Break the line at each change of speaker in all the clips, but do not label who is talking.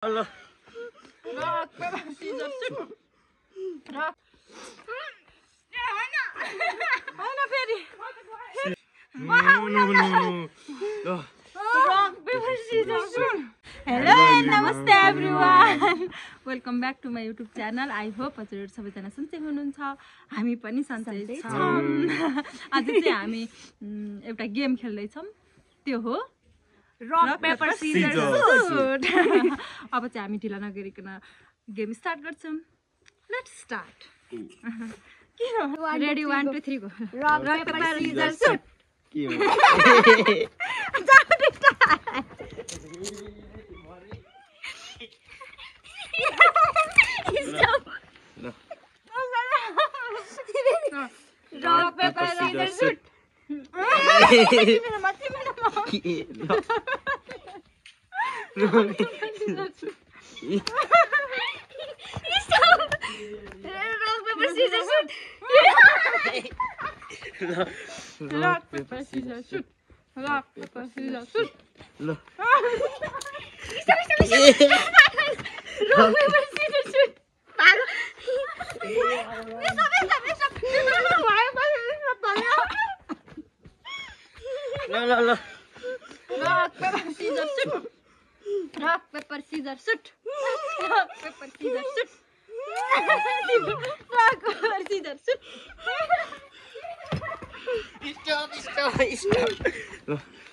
Allah.
Rock, paper, scissors, shoot. Rock. Ana फेरि Rock, paper, scissors, shoot. Hello and namaste everyone. Welcome back to my YouTube channel. I hope हजुरहरु सबैजना सन्चै हुनुहुन्छ। हामी पनि सन्चै छौं। आज चाहिँ हामी एउटा गेम खेल्दै छौं। त्यो हो Rock, paper, scissors, shoot. अब चाहिँ हामी ढिला नगरिकन गेम स्टार्ट गर्छौं। Let's start. Ready 1 2 3 go. Rock, paper, scissors, shoot. Rock, paper, scissors, shoot. Rock, paper, scissors, shoot. Rock, paper, scissors, shoot. Rock, paper, scissors, shoot. Rock, paper, scissors, shoot. Rock, paper, scissors, shoot. Rock, paper, scissors, shoot. Rock, paper, scissors, shoot.
Stop.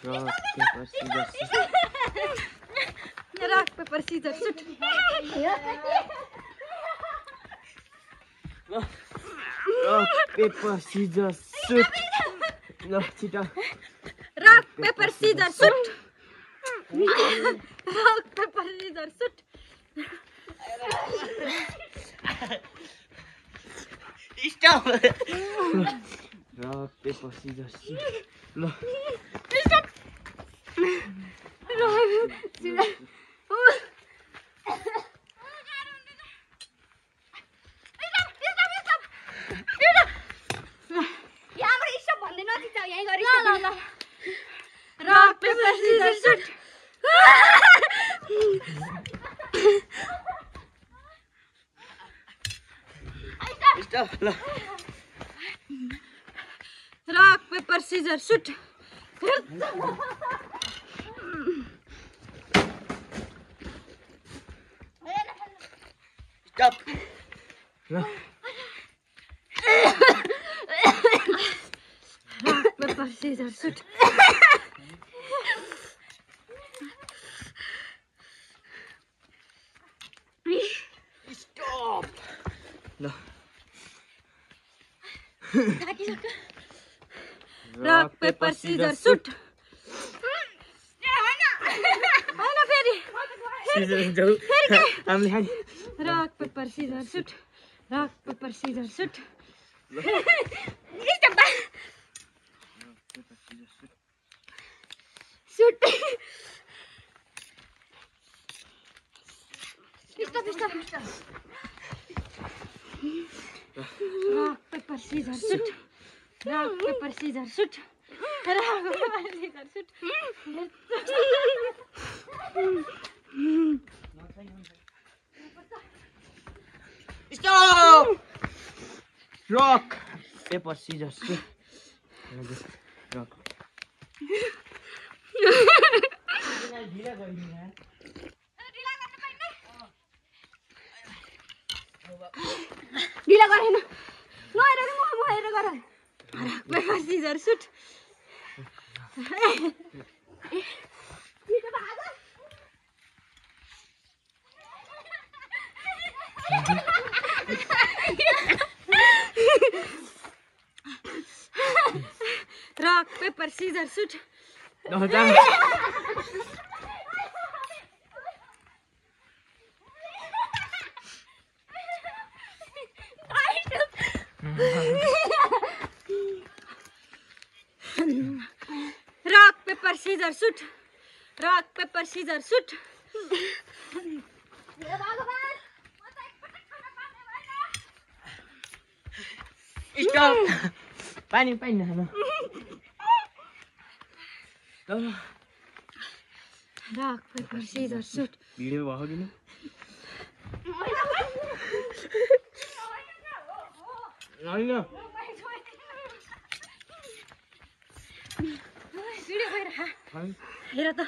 Rock, paper, scissors, shoot.
Rock, paper, scissors, shoot.
Rock, paper, scissors, shoot. No, chita.
Rock, paper, scissors, shoot. Rock, paper, scissors, shoot.
Stop. Rock, paper, scissors, shoot. No.
Stop. Rock, scissors. Rock, paper, scissors, shoot.
Stop. No.
Rock, paper, scissors, shoot.
Stop. No.
Rock, paper, scissors, shoot.
Stop. No.
Rock, paper, scissors, shoot. Ana फेरि
Scissors जाऊ. हामीले खाली.
Rock, paper, scissors, shoot. Rock, paper, scissors, shoot. Shoot. Stop. Rock, paper, scissors, shoot. Rock, paper, scissors, shoot. Rock, paper, scissors, shoot.
Stop. Rock, paper, scissors, shoot. Rock.
ढिला गरेन नहेर म हेरेर गर paper scissor suit Rock, paper, scissors, shoot.
No, damn.
Rock, paper, scissors, shoot. Rock, paper, scissors, shoot.
Stop. Pani na.
Rock, paper, scissors, shoot.
Video भएको कि नि होइन
हेर त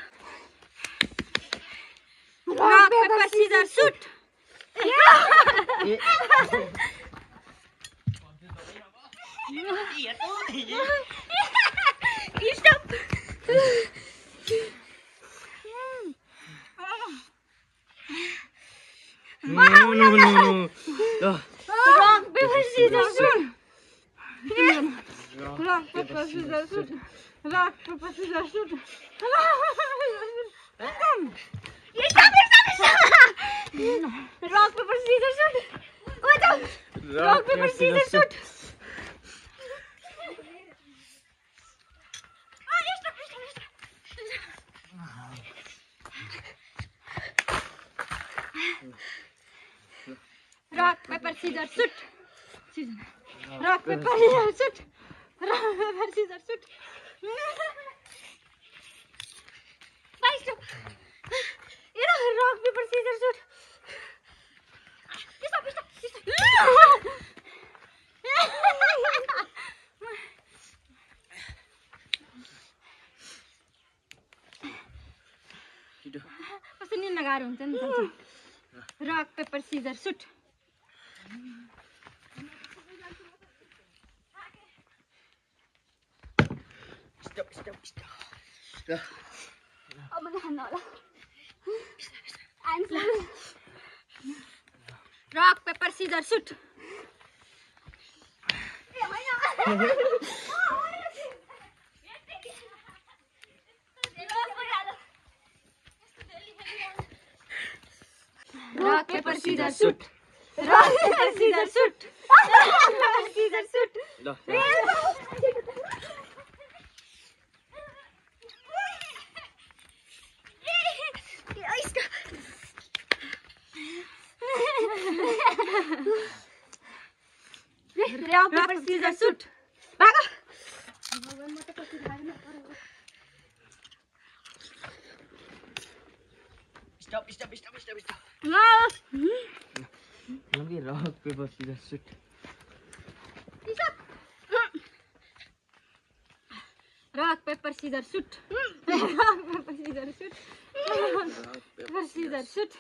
rock paper scissor shoot stop rock paper scissor shoot rock paper scissor shoot rock paper scissor shoot rock paper scissor shoot rock paper scissor shoot rock paper scissor shoot rock paper scissor shoot rock paper scissor shoot rock paper scissor suit कस्तो निन्न गाह्रो हुन्छ नि rock paper scissor suit अब मैले खान्न होला rock paper scissor shoot rock paper scissor shoot rock paper scissor shoot scissor shoot rock paper scissor suit भागो
स्टप लगे rock paper scissor shoot
rock paper scissor shoot rock paper scissor suit paper scissor shoot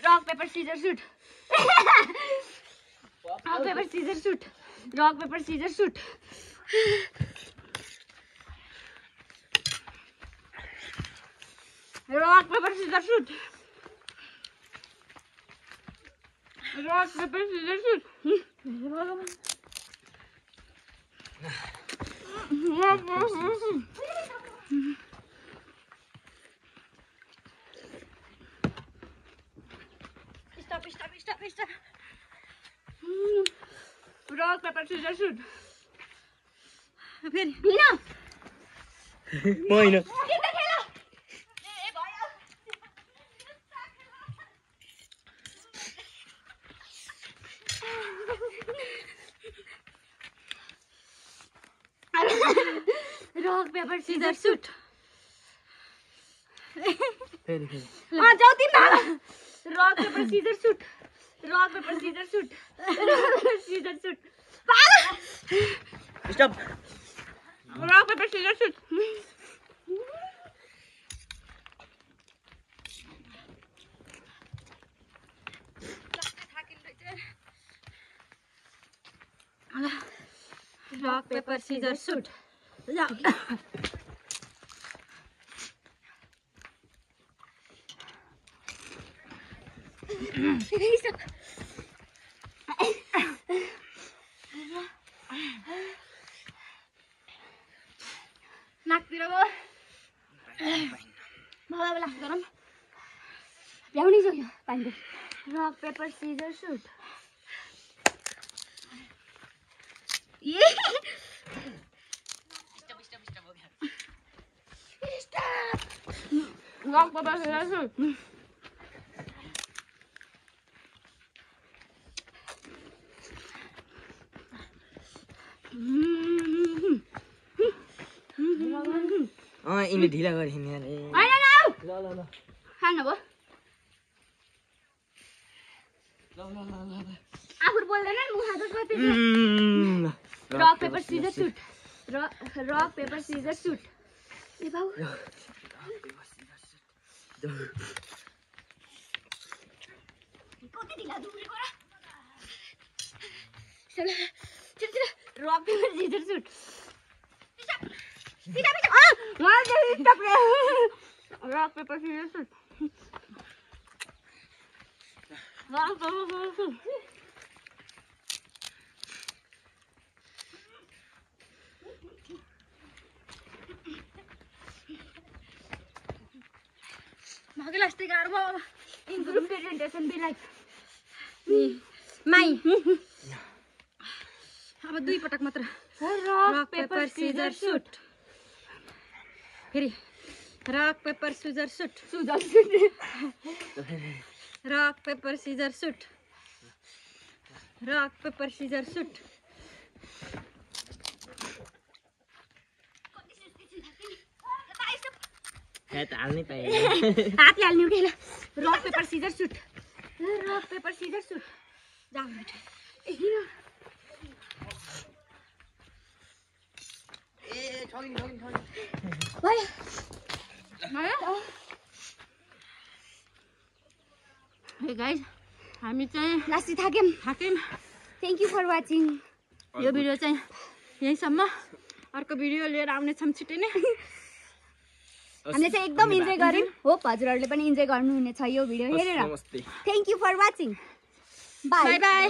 rock paper scissor shoot rock paper scissor shoot rock paper scissor shoot rock paper scissor shoot rock paper scissor suit Stop. Rock, paper, scissors, shoot. फिर बिना
होइन
rock paper scissor shoot
जाऊ
तिमी rock paper scissor shoot rock paper scissor shoot scissor shoot
stop
rock paper scissor shoot rock paper scissor shoot नाकतिर मलाई लाग्छ गरम ल्याउनै सक्यो पानी rock paper scissor shoot rock paper scissor shoot
यिनीले ढिला गरे नि यार ल ल ल
खानु भयो आफू बोल्दैन rock paper scissor shoot rock paper scissor shoot ए बाउ कति ढिला दुब्रे गरा rock paper scissor shoot rock paper scissor shoot भागे लास्टे गाह्रो भयो in group presentation be like माई अब 2 पटक मात्र रक पेपर सिजर सुट फेरि rock paper scissor shoot rock paper scissor shoot rock paper scissor shoot
हाल्नै पाएँ
हात हाल्नु के rock paper scissor shoot rock paper scissor shoot जाऊ बेटा हे गाइस हामी चाहिँ लास्टी थाक्यौँ थ्याङ्क यू फर वाचिङ यो भिडियो चाहिँ यहीँसम्म अर्को भिडियो लिएर आउने छौँ छिटै नै हामीले चाहिँ एकदम इन्जोय गर्यौँ होप हजुरहरूले पनि इन्जोय गर्नुहुनेछ यो भिडियो हेरेर thank you for watching by by